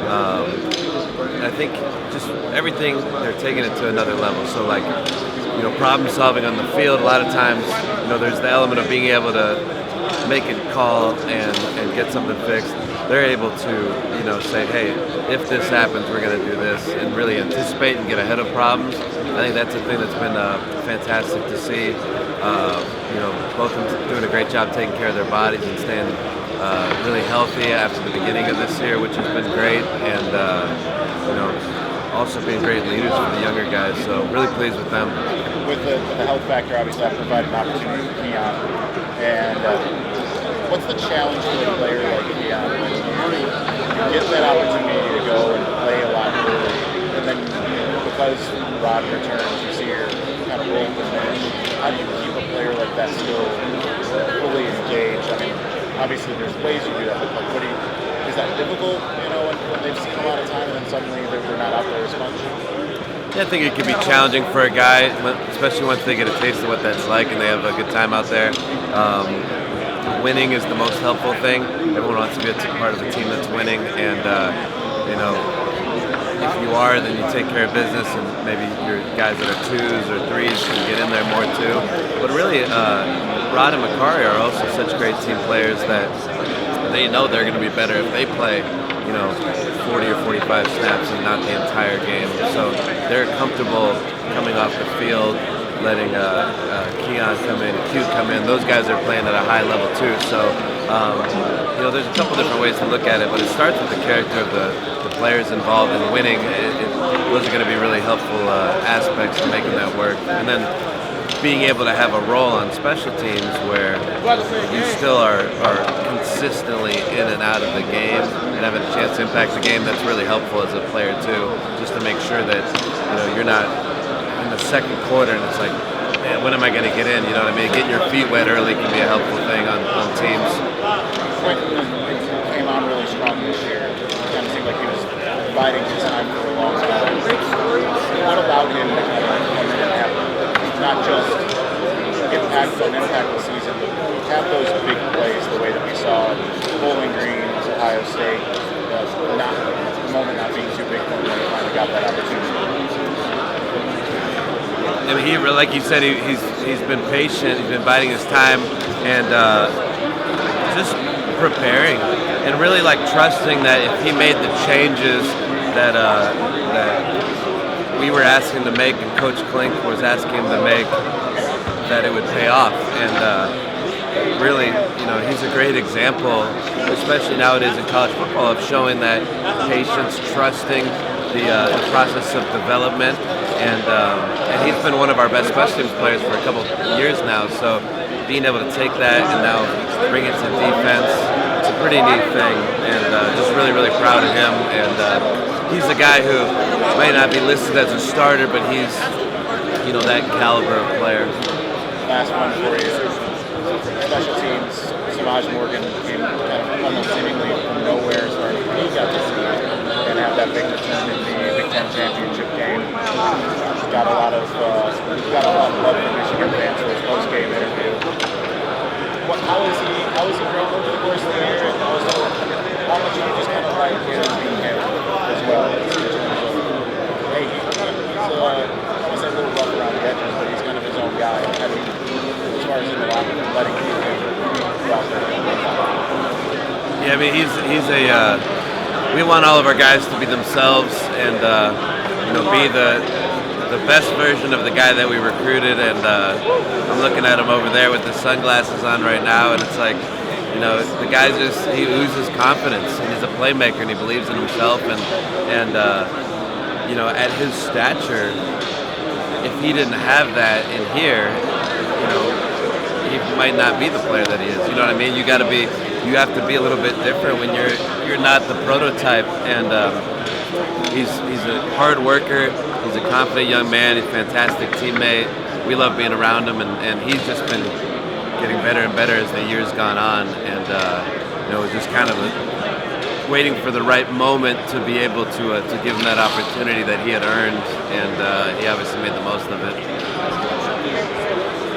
I think just everything, they're taking it to another level. So like, problem solving on the field, a lot of times, there's the element of being able to make a call and get something fixed. They're able to, say, hey, if this happens, we're going to do this, and really anticipate and get ahead of problems. I think that's a thing that's been fantastic to see. Both of them doing a great job taking care of their bodies and staying really healthy after the beginning of this year, which has been great, and also being great leaders for the younger guys. So really pleased with them. With the health factor, obviously, that provided an opportunity for Keon. And what's the challenge for a player like Keon when you get that opportunity to go and play a lot early, and then because Rod returns, you see your kind of role diminish? How do you keep a player like that still fully engaged? I mean, obviously there's ways you do that, but like, is that difficult, when they've seen a lot of time and then suddenly they're not out there as much? Yeah, I think it can be challenging for a guy, especially once they get a taste of what that's like and they have a good time out there. Winning is the most helpful thing. Everyone wants to be a part of a team that's winning, and if you are, then you take care of business, and maybe your guys that are twos or threes can get in there more too. But really, Rod and Makari are also such great team players that they know they're going to be better if they play 40 or 45 snaps and not the entire game. So they're comfortable coming off the field, letting Keon come in, Q come in. Those guys are playing at a high level too. So there's a couple different ways to look at it, but it starts with the character of the players involved in winning. Those are going to be really helpful aspects to making that work. And then being able to have a role on special teams where you still are consistently in and out of the game and having a chance to impact the game, that's really helpful as a player too, just to make sure that you're not in the second quarter and it's like, man, when am I going to get in? You know what I mean? Getting your feet wet early can be a helpful thing on teams. Quentin came on really strong this year. It kind of seemed like he was biding his time for a long time. What about him to come in and have not just impact the season, but have those big plays the way that we saw at Bowling Green, Ohio State, the moment not being too big for him when he finally got that opportunity? I mean, like you said, he's been patient, he's been biding his time, and just preparing, and really like trusting that if he made the changes that we were asking to make and Coach Klink was asking him to make, that it would pay off. And really, he's a great example, especially nowadays in college football, of showing that patience, trusting the process of development, and he's been one of our best special teams players for a couple of years now. So being able to take that and now bring it to defense, it's a pretty neat thing, and just really, really proud of him. And he's a guy who might not be listed as a starter, but he's that caliber of player. Last one for you. Special teams, Semaj Morgan came kind of almost seemingly from nowhere, starting he got to see and have that big return in the Big Ten championship game. Got a lot of love from Michigan fans for his post-game interview. How is he grown over the course of the year? And also, how much do you just kind of like him being him as well? In terms of, hey, he's a little rough around the edges, but he's kind of his own guy. How do you, as far as in the locker room, letting him go out there? Yeah, I mean, he's a. We want all of our guys to be themselves and be the best version of the guy that we recruited. And I'm looking at him over there with the sunglasses on right now, and it's like, the guy he oozes confidence, and he's a playmaker, and he believes in himself, and at his stature, if he didn't have that in here, he might not be the player that he is. You know what I mean? You have to be a little bit different when you're not the prototype. And he's a hard worker. He's a confident young man. He's a fantastic teammate. We love being around him, and he's just been getting better and better as the years gone on. And it was just kind of waiting for the right moment to be able to give him that opportunity that he had earned, and he obviously made the most of it.